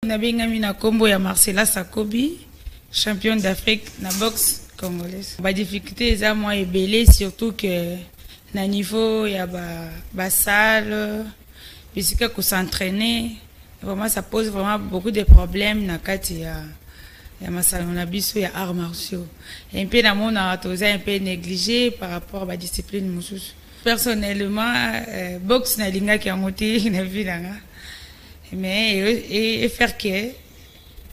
Nabengami na kombo ya Marcela Sakobi, champion d'Afrique na boxe congolaise. Ba difficulté eza moi ebele, surtout que na niveau ya ba salle, bisika ko s'entraîner, vraiment ça pose vraiment beaucoup de problèmes na kati ya masala na biso ya arts martiaux. Et un peu na mona toza un peu négligé par rapport à la discipline mususu. Personnellement, boxe na linga ki amote na vie là. Mais et faire que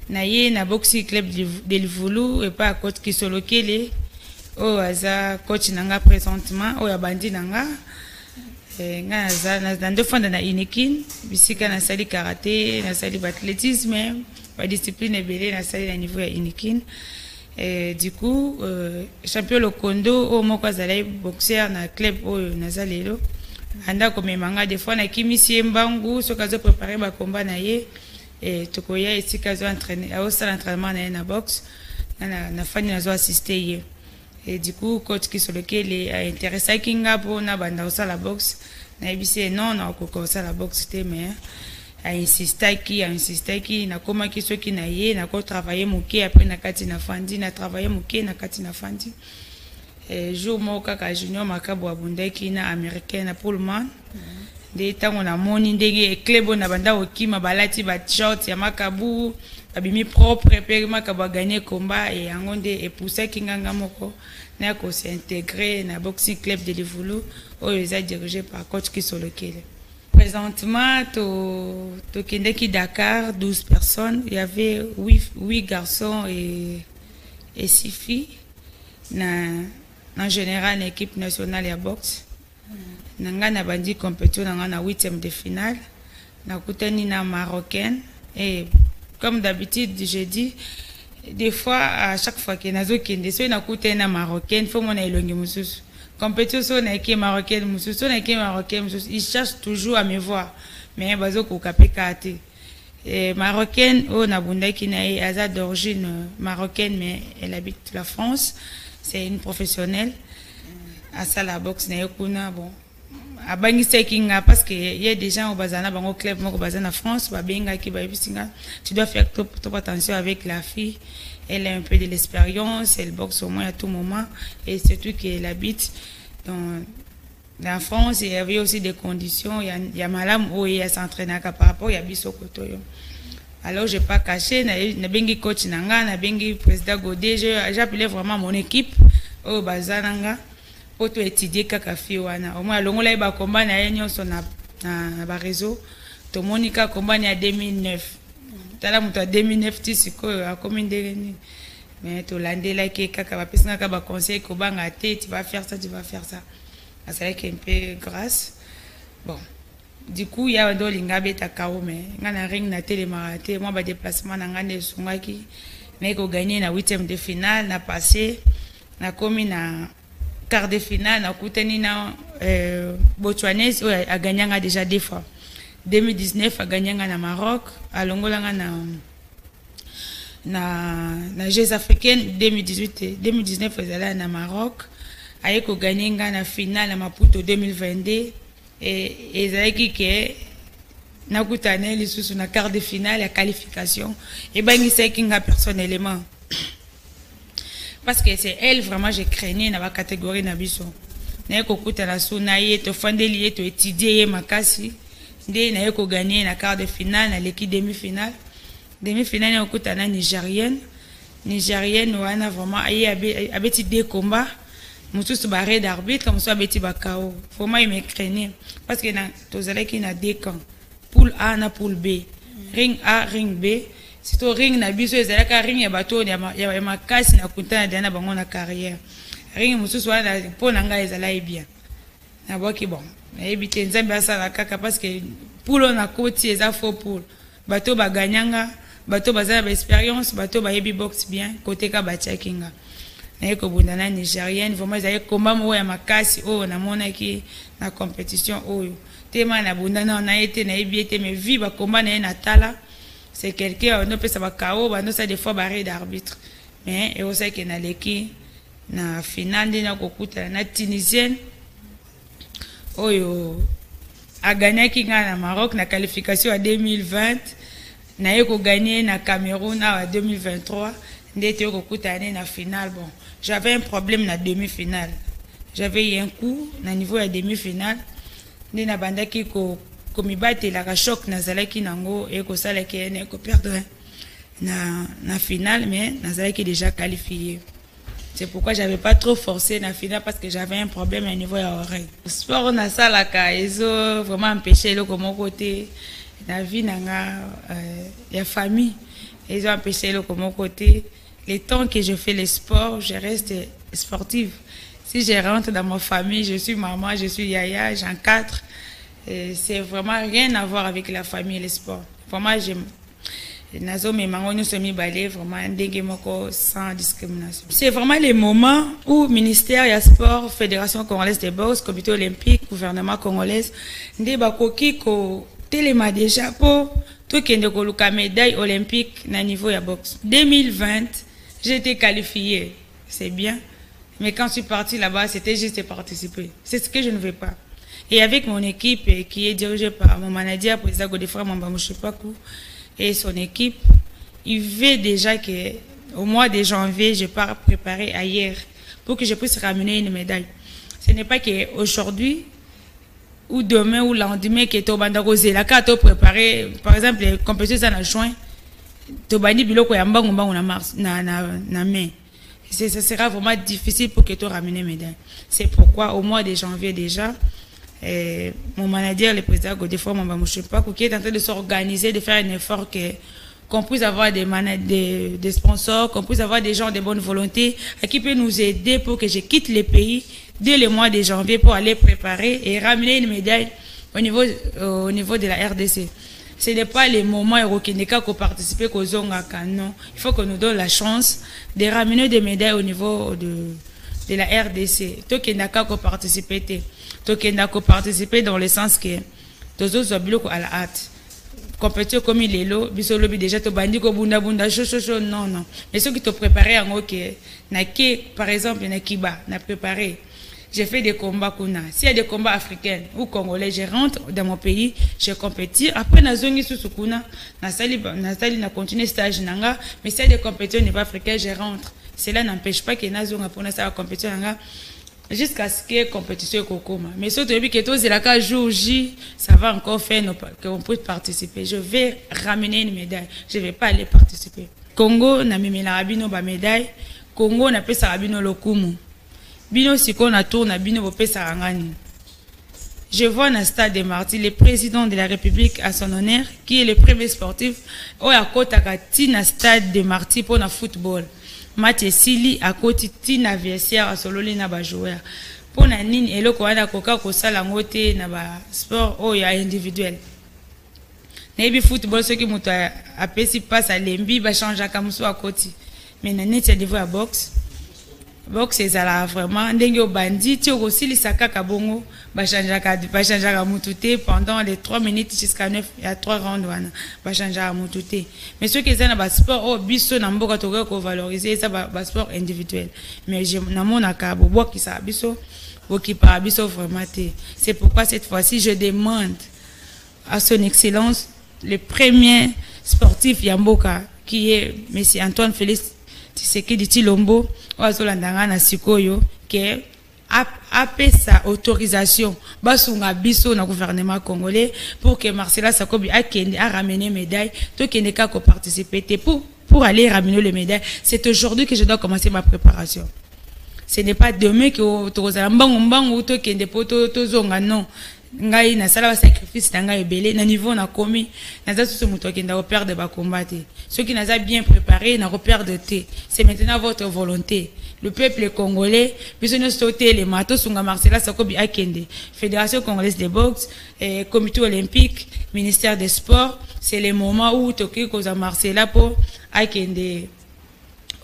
na boxe club de Livulu et pas à côté qui solo kele o aza coach nanga présentement o ya bandi nanga nga za dans deux fois na Inikin bisika na sali karaté na sali athlétisme ba discipline ebele na sali na niveau ya Inikin. Et du coup champion Lokondo o moko azali boxeur na club o nazalelo anda komemanga des fois na kimisi mbangu soka zo préparer ba combat na ye et tokoya esika zo entraîner au salle d'entraînement na boxe na fani na zo assister ye. Et du coup coach qui sur lequel est intéressé kinga pour na banda au salle la boxe na ebisi non na ko salle la boxe te mais a insisté qui na koma ki soki na ye na ko travailler muke après na kati na fandi na travailler muke na kati na fandi. Et jour moka ka junior makabo abundaki na américain na Pullman de tango na moni ndenge club na banda okima balati ba short ya makabu abimi propre pe makabo gagner combat et angonde et pousser kinganga moko na ko s'intégrer na boxing club de Livulu oyo eza dirigé par coach qui sur lequel présentement to kendeki Dakar 12 personnes, il y avait 8 garçons et 6 filles en général l'équipe nationale ya boxe. Nanga na bandi compétition nanga na 8e de finale na kutani na marocaine et comme d'habitude je dis des fois à chaque fois que nazo kende so na kutani na marocaine faut mona elongi mususu compétition na équipe marocaine mususu na équipe marocaine mususu ils cherchent toujours à me voir mais bazo ko kapeka te et marocaine o na bundaki na aza d'origine marocaine mais elle habite la France. C'est une professionnelle à ça la boxe na yokuna bon a bangi sekinga parce que il y a des gens au bazana bango club moko bazana France ba benga ki ba bisinga tu dois faire trop attention avec la fille, elle a un peu de l'expérience, elle boxe au moins à tout moment et surtout qu'elle habite dans la France et il y avait aussi des conditions il y a malam où il y a s'entraîner par rapport il y a biso kotoyo. Alors je pas caché na bengi coach nanga na bengi président Godé, j'ai appelé vraiment mon équipe au bazananga pour tout étudier kaka fi wana au moins longola ba combat na yenyo so na ba réseau to monika combat ni à 2009 tala muto à 2009 tisiko a commune de mais to landela ke kaka ba pesanga ka ba conseil ko banga te tu vas faire ça ça c'est un peu grâce bon. Du coup, il y a des gens qui ont gagné ring na télémarate. Moi, je déplacement na ngane sungaki. Mais j'ai gagné na 8e de finale, na passé, na commis na quart de finale, na kouteni na Botswanese, a gagné déjà 2 fois. 2019 a gagné na Maroc, a Longola na Jeux africains 2019 a na Maroc, a gagné na finale na Maputo 2022. Et ezaki ke nakutane lisusu na quart de finale ya qualification et bangisaki nga personnellement parce que c'est elle vraiment j'ai craignais na ba catégorie na biso na ko kutana suna ye to fandeli ye to étudier ye makasi nde na ko gagner na quart de finale na l'équipe demi-finale na kutana nigérienne wana vraiment aye abeti 2 combats. Mususu barré d'arbitre comme ça beti bakao faut moi il me craignait parce que na tozalaki na 2 camps poule A na poule B ring A ring B sito ring na biso ezalaka ring ya bato ya makasi na kuntana dana bango na carrière ring mususu wana pona nga ezala bien na boki bon na ebite nzambe asala kaka parce que poule na koti eza faux poule bato baganyanga bato bazala ba expérience bato ba yebi box bien côté ka bachakinga na ko bundana nigérienne vraiment ils avaient combat mo ya makasi o na monaki na compétition oyo tema na bundana na été na ebiete mais vie ba combat na tala c'est quelqu'un on peut ça ba KO ba no ça des fois barré d'arbitre mais et on sait que na leki na finale na kokuta na tunisienne oyo a gagné qui na Maroc na qualification à 2020 na yeko gagné na Cameroun en 2023 ndete ko kutane na finale. Bon, j'avais un problème na demi-finale. J'avais eu un coup na niveau ya demi-finale. Ndi na bandaki ko komibate la choc nazalaki nango et ko sala ki ne ko perdre na finale, mais nazalaki déjà qualifié. C'est pourquoi j'avais pas trop forcé la finale parce que j'avais un problème à niveau à oreille. Le sport na salaka ils ont vraiment empêché le comme côté la vie nanga la famille ils ont empêché le comme côté. Les temps que je fais le sport, je reste sportive. Si je rentre dans ma famille, je suis maman, je suis yaya, j'encadre. C'est vraiment rien à voir avec la famille et le sport. Vraiment, j'aime. Sans discrimination. C'est vraiment les moments où ministère et sport, Fédération congolaise de boxe, comité olympique, gouvernement congolais, ndebakoki ko telema déjà pour tout qui est médaille olympique na niveau ya boxe. 2020, j'ai été qualifiée, c'est bien. Mais quand je suis partie là-bas, c'était juste de participer. C'est ce que je ne veux pas. Et avec mon équipe qui est dirigée par mon manager, président Godefroy Mambamouchepakou, et son équipe, il veut déjà qu'au mois de janvier, je pars préparer ailleurs pour que je puisse ramener une médaille. Ce n'est pas qu'aujourd'hui, ou demain, ou lendemain, que tu as la carte préparer, par exemple, les compétitions en juin, tu as dit que tu as na main. Ce sera vraiment difficile pour que tu ramènes une médaille. C'est pourquoi, au mois de janvier déjà, mon manager, le président Godefroy Mambamouchepakou, qui est en train de s'organiser, de faire un effort qu'on puisse avoir des sponsors, qu'on puisse avoir des gens de bonne volonté qui peuvent nous aider pour que je quitte le pays dès le mois de janvier pour aller préparer et ramener une médaille au niveau de la RDC. Ce n'est pas les moments Eurokindeka qu'on participe aux Zongaka, non. Il faut qu'on nous donne la chance de ramener des médailles au niveau de la RDC. Tokendaka qu'on participe. Tokendaka participer dans le sens que tous autres blocs à la hâte. Compétition comme il est là, bisolobi déjà to bandi ko bunda non. Mais ceux qui te préparé en OK, par exemple na Kiba, na préparé. J'ai fait des combats kuna. S'il y a des combats africains ou congolais, je rentre dans mon pays, je compétis. Après, na zongi susukuna, na sali na continuer stage nanga. Mais s'il y a des compétitions au niveau africain, je rentre. Cela n'empêche pas que na zonga pour na sa compétition nanga jusqu'à ce que la compétition est kokoma. Mais si tu as vu que tous la cas jour J, ça va encore faire qu'on puisse participer. Je vais ramener une médaille. Je ne vais pas aller participer. Congo na mimela abino ba médaille. Congo na pesa abino lokumu. Bino siko na tour na bino bopesa rangani. Je vois dans le stade de Marty le président de la République à son honneur, qui est le premier sportif, au à côté na stade de Marty pour le football. Match Sili à côté tina vestiaire à sololi na ba joueur. Pour na nini eloko wana koka ko sala ngote na ba sport o ya individuel. Na bi football ce qui muto a pesi passe à lembi ba changer kamuso à côté. Mais na net ya niveau à boxe. Boxe ezala vraiment ndenge o bandi ti o sili saka kabongo ba changer mutute pendant les 3 minutes jusqu'à 9 il y a 3 rounds wana ba changer mutute. Mais ceux qui sont na ba sport o biso na mboka to ko valoriser ça ba sport individuel. Mais je na mona ka bo ki sa biso bo ki pa biso vraiment té. C'est pourquoi cette fois-ci je demande à son excellence le premier sportif Yamboka qui est monsieur Antoine Félix Tshisekedi Tshilombo oazolandanga na sikoyo que après sa autorisation basunga biso na gouvernement congolais pour que Marcela Sakobi a ramené médaille to kende ka ko participer pour aller ramener les médailles. C'est aujourd'hui que je dois commencer ma préparation. Ce n'est pas demain que tozala mbangu to kende poto to zonga, non. Ngai na sala sacrifice nanga ebele na niveau na komi na za tout muto kenda repère de ba combattre. Ceux qui n'a bien préparé na repère de thé. C'est maintenant votre volonté. Le peuple congolais, besoin de sauter les matos sunga Marcela Sakobi Akende, Fédération congolaise de boxe, comité olympique, ministère des sports, c'est les moments où toki koza Marcela pour Akende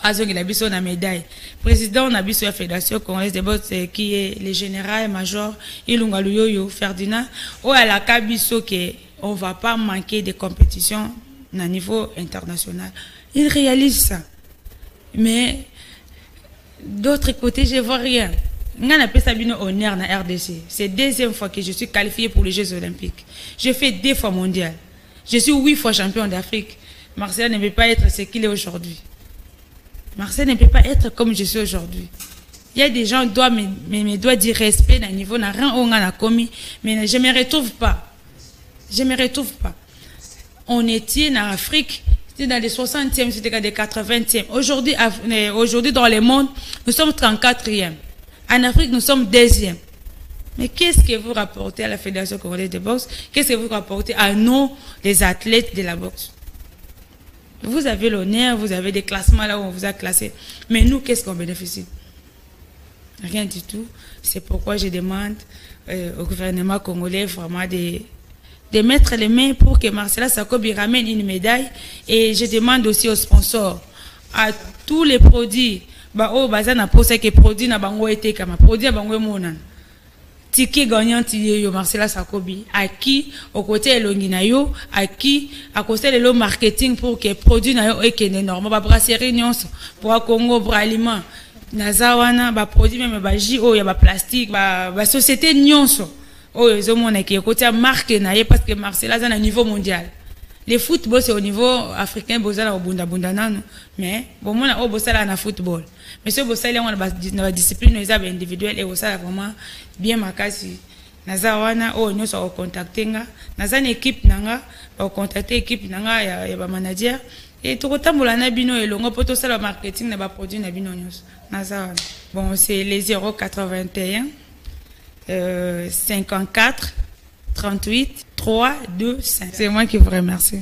azongi la biso na médaille. Président na biso la Fédération congolaise de boxe qui est le général major Ilunga Luyoyo Ferdinand ou à la kabiso que on va pas manquer de compétition à niveau international. Il réalise ça. Mais d'autre côté, je vois rien. On appelle ça bien honneur na RDC. C'est la deuxième fois que je suis qualifié pour les Jeux Olympiques. Je fais 2 fois mondial. Je suis 8 fois champion d'Afrique. Marcel ne peut pas être ce qu'il est aujourd'hui. Marcel ne peut pas être comme je suis aujourd'hui. Il y a des gens qui doivent me dire respect dans le niveau, n'a rien on a commis, mais je ne me retrouve pas. Je ne me retrouve pas. On était en Afrique, c'était dans les 60e, c'était dans les 80e. Aujourd'hui, dans le monde, nous sommes 34e. En Afrique, nous sommes 2e. Mais qu'est-ce que vous rapportez à la Fédération congolaise de boxe? Qu'est-ce que vous rapportez à nous, les athlètes de la boxe? Vous avez l'honneur, vous avez des classements là où on vous a classé. Mais nous, qu'est-ce qu'on bénéficie? Rien du tout. C'est pourquoi je demande au gouvernement congolais vraiment de mettre les mains pour que Marcella Sakobi ramène une médaille. Et je demande aussi aux sponsors, à tous les produits, oh, bazana pour ça que produit na bango été comme produit na bango monan. Ticket gagnant yo Marcella Sakobi, à qui au côté elonginayo, à qui à côté de le marketing pour que produit na yo est énorme, ba brasserie nyonso pour Congo pour aliment. Nazawana ba produit même ba JO ya ba plastique ba société nyonso. Oh, ils ont côté marque parce que Marcella est à un niveau mondial. Le football, c'est au niveau africain, mais bon, on a au football. Mais ce bossala, on a une discipline individuelle et au ça vraiment bien marqué. Nazawana, oh, nous sommes contactés. Nazan équipe nanga, contacter équipe nanga, ya ba manager. Et tout le temps, on a bino et l'on a poto ça le marketing, n'a pas produit n'a bino news. Nazawana. Bon, c'est les 081. 54 38 3 2 5. C'est moi qui vous remercie.